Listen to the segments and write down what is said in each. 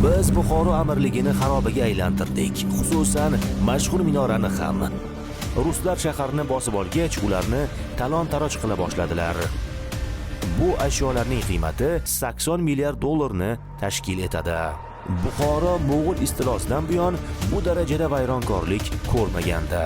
Biz Buxoro amirligini xarobaga aylantirdik, xususan mashhur minorani ham. Ruslar shaharni bosib olgach, ularni talon-taroj qila boshladilar. Bu ashyolarning qiymati 80 milliard dollarni tashkil etadi. Buxoro Mo'g'ul istilosidan buyon bu darajada vayronkorlik ko'rmagandi.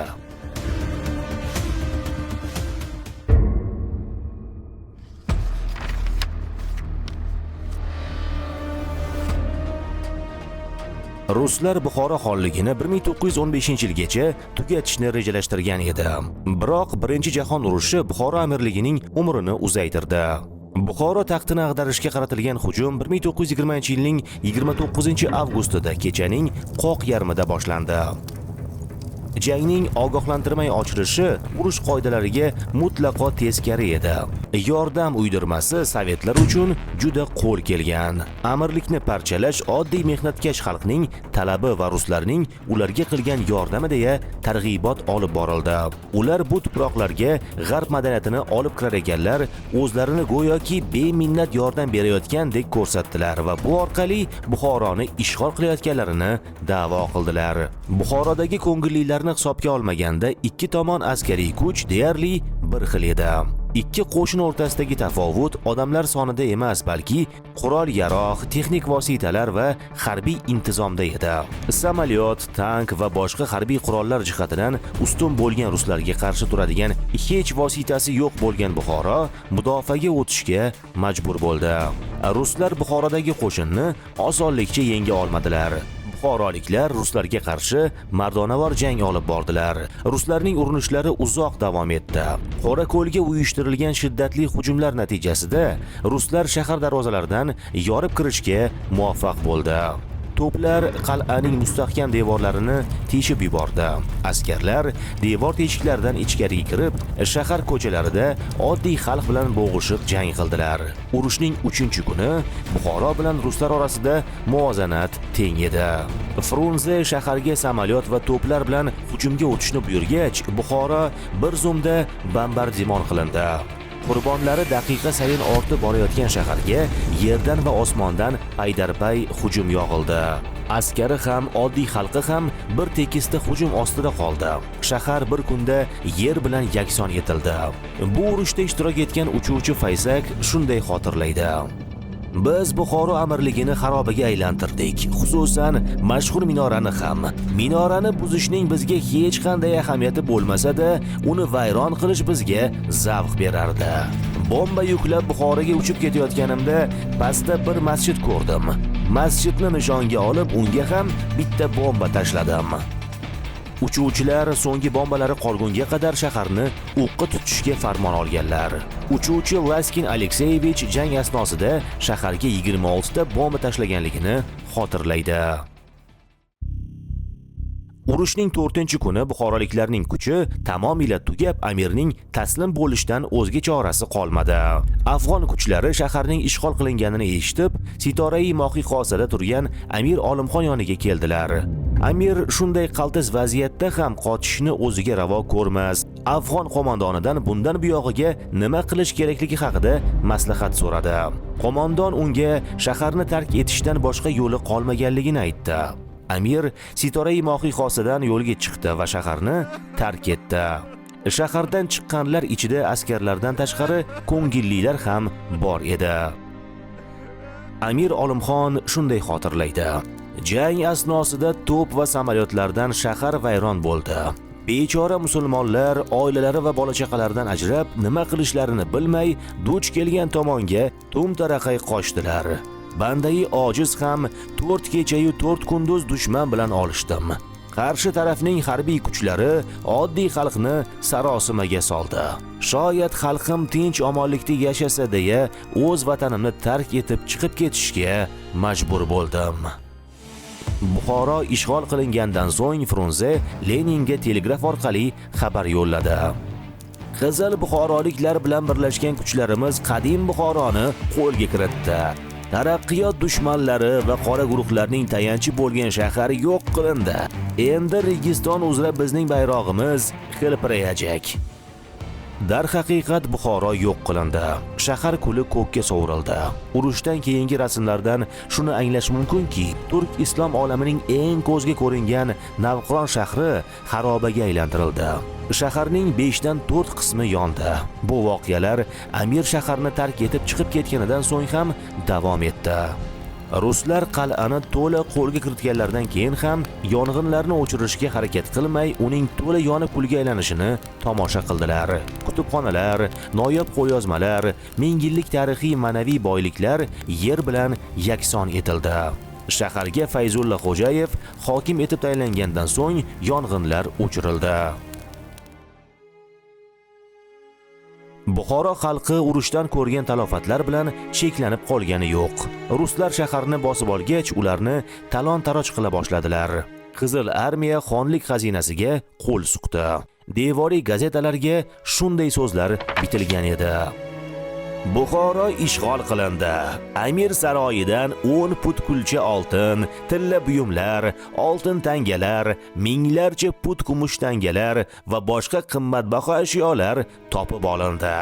Ruslar Buxoro xonligini 1915-yilgacha tugatishni rejalashtirgan edi. Biroq Birinchi jahon urushi Buxoro amirligining umrini uzaytirdi. Buxoro taxtini ag'darishga qaratilgan hujum 1920-yilning 29-avgustida kechaning qoq yarmida boshlandi. Jangning ogohlantirmay ochilishi urush qoidalariga mutlaqo teskari edi. Yordam uydirmasi sovetlar uchun juda qo'l kelgan. Amirlikni parchalash oddiy mehnatkash xalqning talabi va ruslarning ularga qilgan yordami deya targ'ibot olib borildi. Ular bu tuproqlarga g'arb madaniyatini olib kirar ekanlar, o'zlarini go'yoki beminnat yordam berayotgandek ko'rsatdilar va bu orqali Buxoroni ishg'ol qilayotganlarini da'vo qildilar. Buxorodagi ko'ngillilarni hisobga olmaganda ikki tomon askariy kuch deyarli bir xil edi. Ikki qo'shin o'rtasidagi tafovut odamlar sonida emas, balki qurol-yarog', texnik vositalar va harbiy intizomda edi. Samolyot, tank va boshqa harbiy qurollar jihatidan ustun bo'lgan ruslarga qarshi turadigan hech vositasi yo'q bo'lgan Buxoro mudofaaga o'tishga majbur bo'ldi. Ruslar Buxorodagi qo'shinni osonlikcha yenga olmadilar. Buxoroliklar ruslarga qarshi mardonavor jang olib bordilar. Ruslarning urinishlari uzoq davom etdi. Qorako'lga uyushtirilgan shiddatli hujumlar natijasida ruslar shahar darvozalaridan yorib kirishga muvaffaq bo'ldi. To'plar qal'aning mustahkam devorlarini teshib yubordi. Askarlar devor teshiklaridan ichkariga kirib, shahar ko'chalarida oddiy xalq bilan bo'g'ishib jang qildilar. Urushning 3-kuni Buxoro bilan ruslar orasida muvozanat teng edi. Frunze shaharga samolyot va to'plar bilan hujumga o'tishni buyurgach, Buxoro bir zumda bombardimon qilindi. Qurbonlari daqiqa sayin ortib borayotgan shaharga yerdan va osmondan paydarpay hujum yog'ildi. Askari ham, oddiy xalqi ham bir tekisda hujum ostida qoldi. Shahar bir kunda yer bilan yakson etildi. Bu urushda ishtirok etgan uchuvchi Faysak shunday xotirlaydi: Biz Buxoro amirligini xarobaga aylantirdik, xususan mashhur minorani ham. Minorani buzishning bizga hech qanday ahamiyati bo'lmasa-da, uni vayron qilish bizga zavq berardi. Bomba yuklab Buxoroga uchib ketayotganimda pastda bir masjid ko'rdim. Masjidni nishonga olib, unga ham bitta bomba tashladim. Uchuvchilar so'nggi bombalari qolgunga qadar shaharni o'qqa tutishga farmon olganlar. Uchuvchi Laskin Alekseyevich jang asnosida shaharga 26 ta bomba tashlaganligini xotirlaydi. Urushning 4-kuni Buxoroliklarning kuchi tamomila tugab, amirning taslim bo'lishdan o'zga chorasi qolmadi. Afg'on kuchlari shaharning ishg'ol qilinganini eshitib, Sitorai Mohiqosada turgan Amir Olimxon yoniga keldilar. Amir shunday qaltis vaziyatda ham qochishni o'ziga ravo ko'rmas. Afg'on qo'mondonidan bundan buyog'iga nima qilish kerakligi haqida maslahat so'radi. Qo'mondon unga shaharni tark etishdan boshqa yo'li qolmaganligini aytdi. Amir Sitorai Mohiqosidan yo'lga chiqdi va shaharni tark etdi. Shahardan chiqqanlar ichida askarlardan tashqari ko'ngillilar ham bor edi. Amir Olimxon shunday xotirlaydi: Jang asnosida to'p va samolyotlardan shahar vayron bo'ldi. Bechora musulmonlar oilalari va bola-chaqalaridan ajrab, nima qilishlarini bilmay, duch kelgan tomonga tum-taraqay qochdilar. Bandai ojiz ham 4 kecha-yu 4 kunduz dushman bilan olishdim. Qarshi tarafning harbiy kuchlari oddiy xalqni sarosimaga soldi. Shoyat xalqim tinch omonlikda yashasa deya o'z vatanimni tark etib chiqib ketishga majbur bo'ldim. Buxoro ishg'ol qilingandan so'ng Frunze Leninga telegraf orqali xabar yo'lladi. Qizil buxoroliklar bilan birlashgan kuchlarimiz qadim Buxoroni qo'lga kiritdi. Taraqqiyot dushmanlari va qora guruhlarning tayanchi bo'lgan shahar yo'q qilindi. Endi Registon uzra bizning bayrog'imiz hilpirayajak. Darhaqiqat Buxoro yo'q qilindi. Shahar kuli ko'kka sovurildi. Urushdan keyingi rasmlardan shuni anglash mumkinki, turk islom olamining eng ko'zga ko'ringan Navqiron shahri xarobaga aylantirildi. Shaharning 5 dan 4 qismi yondi. Bu voqealar Amir shaharni tark etib chiqib ketganidan so'ng ham davom etdi. Ruslar qal'ani to'la qo'lga kiritganlardan keyin ham yong'inlarni o'chirishga harakat qilmay, uning to'la yonib kulga aylanishini tomosha qildilar. Kutubxonalar, noyob qo'lyozmalar, ming yillik tarixiy ma'naviy boyliklar yer bilan yakson etildi. Shaharga Fayzulla Xo'jayev hokim etib tayinlangandan so'ng yong'inlar o'chirildi. Buxoro xalqi urushdan ko'rgan talofatlar bilan cheklanib qolgani yo'q. Ruslar shaharni bosib olgach, ularni talon-taroj qila boshladilar. Qizil armiya xonlik xazinasiga qo'l suqdi. Devoriy gazetalarga shunday so'zlar bitilgan edi. Buxoro ishg'ol qilindi. Amir saroyidan 10 put kulcha oltin, tilla buyumlar, oltin tangalar, minglarcha put kumush tangalar va boshqa qimmatbaho ashyolar topib olindi.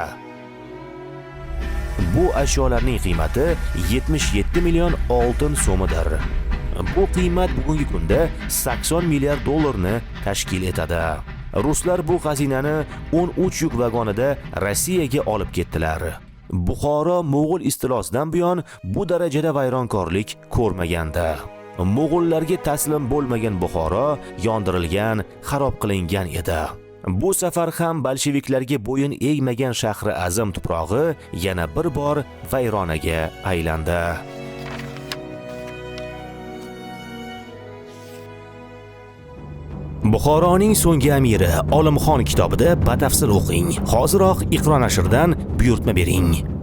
Bu ashyolarning qiymati 77 million oltin so'midir. Bu qiymat bugungi kunda 80 milliard dollarni tashkil etadi. Ruslar bu xazinani 13 yuk vagonida Rossiyaga olib ketdilar. Buxoro Mo'g'ul istilosidan buyon bu darajada vayronkorlik ko'rmagandi. Mo'g'ullarga taslim bo'lmagan Buxoro yondirilgan, xarob qilingan edi. Bu safar ham bolsheviklarga bo'yin egmagan shahri azam tuprog'i yana bir bor vayronaga aylandi. Buxoroning so'nggi amiri Olimxon kitobida batafsil o'qing. Hoziroq Iqro nashrdan buyurtma bering.